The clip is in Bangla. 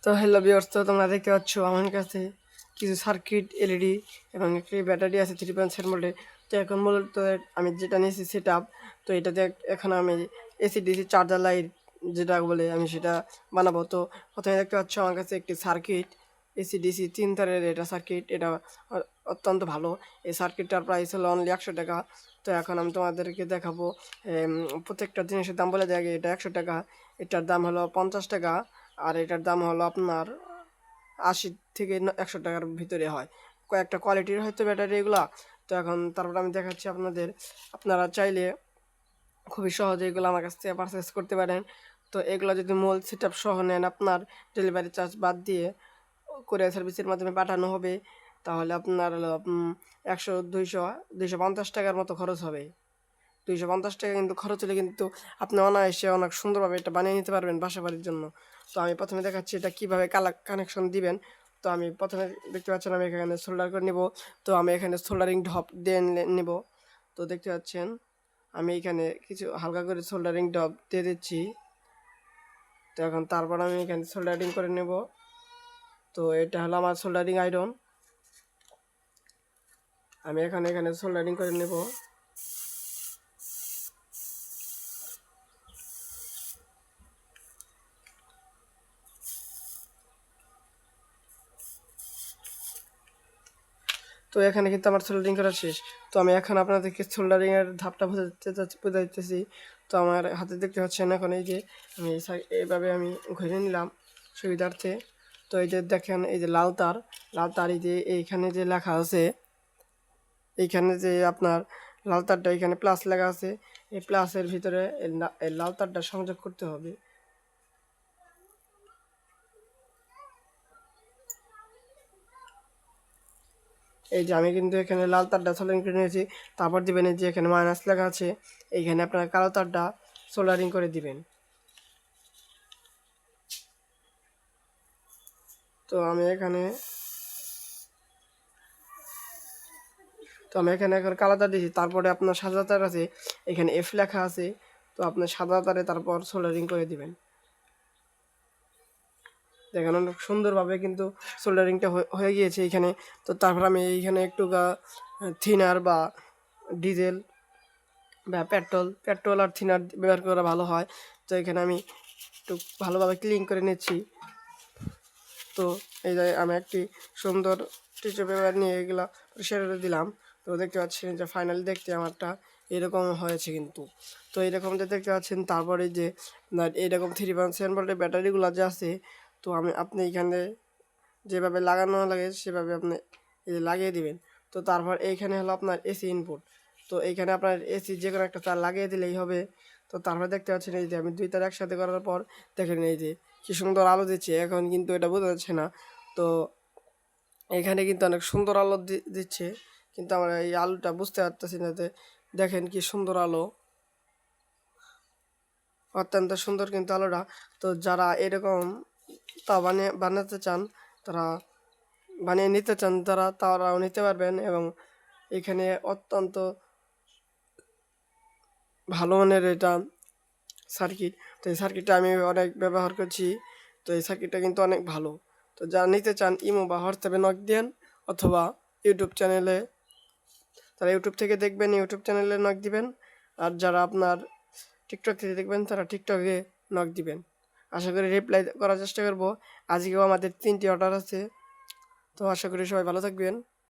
তো হ্যালো ভিউয়ার্স, তো তোমরা দেখতে পাচ্ছ আমার কাছে কিছু সার্কিট এলইডি এবং একটি ব্যাটারি আছে 3.6 ভোল্টের। তো এখন মূলত আমি যেটা নিয়েছি সেট আপ। তো এটাতে এখন আমি এসি ডিসি চার্জার লাইট যেটা বলে আমি সেটা বানাবো। তো প্রথমে দেখতে পাচ্ছ আমার কাছে একটি সার্কিট এসি ডিসি 3 তারের এটা সার্কিট। এটা অত্যন্ত ভালো। এই সার্কিটটার প্রাইস হলো অনলি 100 টাকা। তো এখন আমি তোমাদেরকে দেখাবো প্রত্যেকটা জিনিসের দাম বলে দেয়। এটা 100 টাকা, এটার দাম হলো 50 টাকা, আর এটার দাম হলো আপনার 80 থেকে 100 টাকার ভিতরে হয়। কয়েকটা কোয়ালিটির হয়তো ব্যাটারি এগুলা। তো এখন তারপর আমি দেখাচ্ছি আপনাদের। আপনারা চাইলে খুবই সহজে এগুলো আমার কাছ থেকে পারচেস করতে পারেন। তো এগুলো যদি মূল সেট আপ সহ নেন, আপনার ডেলিভারি চার্জ বাদ দিয়ে কোরিয়ার সার্ভিসের মাধ্যমে পাঠানো হবে, তাহলে আপনার 100 200 250 টাকার মতো খরচ হবে। 250 টাকা কিন্তু খরচ হলে কিন্তু আপনি অনায়াসে অনেক সুন্দরভাবে এটা বানিয়ে নিতে পারবেন বাসা বাড়ির জন্য। তো আমি প্রথমে দেখাচ্ছি এটা কীভাবে কানেকশন দিবেন। তো আমি প্রথমে দেখতে পাচ্ছেন আমি এখানে সোল্ডার করে নেব। তো আমি এখানে সোল্ডারিং ঢপ দিয়ে নেব। তো দেখতে পাচ্ছেন আমি এখানে কিছু হালকা করে সোল্ডারিং ঢপ দিয়ে দিচ্ছি। তো এখন তারপর আমি এখানে সোল্ডারিং করে নেব। তো এটা হলো আমার সোল্ডারিং আয়রন। আমি এখানে সোল্ডারিং করে নেব। তো এখানে কিন্তু আমার সোল্ডারিং করা শেষ। তো আমি এখন আপনাদেরকে সোল্ডারিংয়ের ধাপটা বোঝাইতেছি। তো আমার হাতে দেখতে পাচ্ছেন এখন এই যে আমি এইভাবে আমি ঘুরে নিলাম সুবিধার্থে। তো এই যে দেখেন এই যে লাল তার এই যে এইখানে যে লেখা আছে, এইখানে যে আপনার লাল তারটা এখানে প্লাস লেখা আছে, এই প্লাসের ভিতরে এই লাল তারটা সংযোগ করতে হবে। এই যে আমি কিন্তু এখানে লাল তারটা সোল্ডারিং করে নিয়েছি। তারপর দিবেন এই যে এখানে মাইনাস লেখা আছে, এইখানে আপনার কালো তারটা সোল্ডারিং করে দিবেন। তো আমি এখানে এখন কালো তার দিয়েছি। তারপরে আপনার সাদা তার আছে, এখানে এফ লেখা আছে। তো আপনার সাদা তারে তারপর সোল্ডারিং করে দিবেন। দেখেন অনেক সুন্দরভাবে কিন্তু সোল্ডারিংটা হয়ে গিয়েছে এইখানে। তো তারপর আমি এইখানে একটু থিনার বা ডিজেল বা পেট্রোল আর থিনার ব্যবহার করা ভালো হয়। তো এখানে আমি একটু ভালোভাবে ক্লিন করে নিচ্ছি। তো এই যে আমি একটি সুন্দর টিস্যু পেপার নিয়ে এগুলো পরিষ্কার দিলাম। তো দেখতে পাচ্ছেন যে ফাইনালি দেখতে আমারটা এরকম হয়েছে কিন্তু। তো এইরকম যে দেখতে পাচ্ছেন, তারপরে যে এইরকম 3.7 ভোল্টের ব্যাটারিগুলো যে আছে, তো আপনি এখানে যেভাবে লাগানো লাগে সেভাবে আপনি লাগিয়ে দিবেন। তো তারপর এইখানে হলো আপনার এসি ইনপুট। তো এইখানে আপনার এসি যে কোনো একটা তার লাগিয়ে দিলেই হবে। তো তারপর দেখতে পাচ্ছেন এই যে আমি 2 তার একসাথে করার পর দেখেন এই যে কি সুন্দর আলো দিচ্ছে। এখন কিন্তু এটা বোঝা যাচ্ছে না। তো এখানে কিন্তু অনেক সুন্দর আলো দিচ্ছে, কিন্তু আমরা এই আলোটা বুঝতে পারতেছি না। দেখেন কি সুন্দর আলো, অত্যন্ত সুন্দর কিন্তু আলোটা। তো যারা এরকম তা বানাতে চান, তারা বানিয়ে নিতে চান, তারাও নিতে পারবেন। এবং এখানে অত্যন্ত ভালো মানের এটা সার্কিট। তো এই সার্কিটটা আমি অনেক ব্যবহার করছি। তো এই সার্কিটটা কিন্তু অনেক ভালো। তো যারা নিতে চান ইমো বা হোয়াটসঅ্যাপে নক দেন, অথবা ইউটিউব চ্যানেলে, তারা ইউটিউব থেকে দেখবেন, ইউটিউব চ্যানেলে নক দিবেন। আর যারা আপনার টিকটক থেকে দেখবেন, তারা টিকটকে নক দিবেন। আশা করি রিপ্লাই করার চেষ্টা করব। আজকেও আমাদের 3টি অর্ডার আছে। তো আশা করি সবাই ভালো থাকবেন।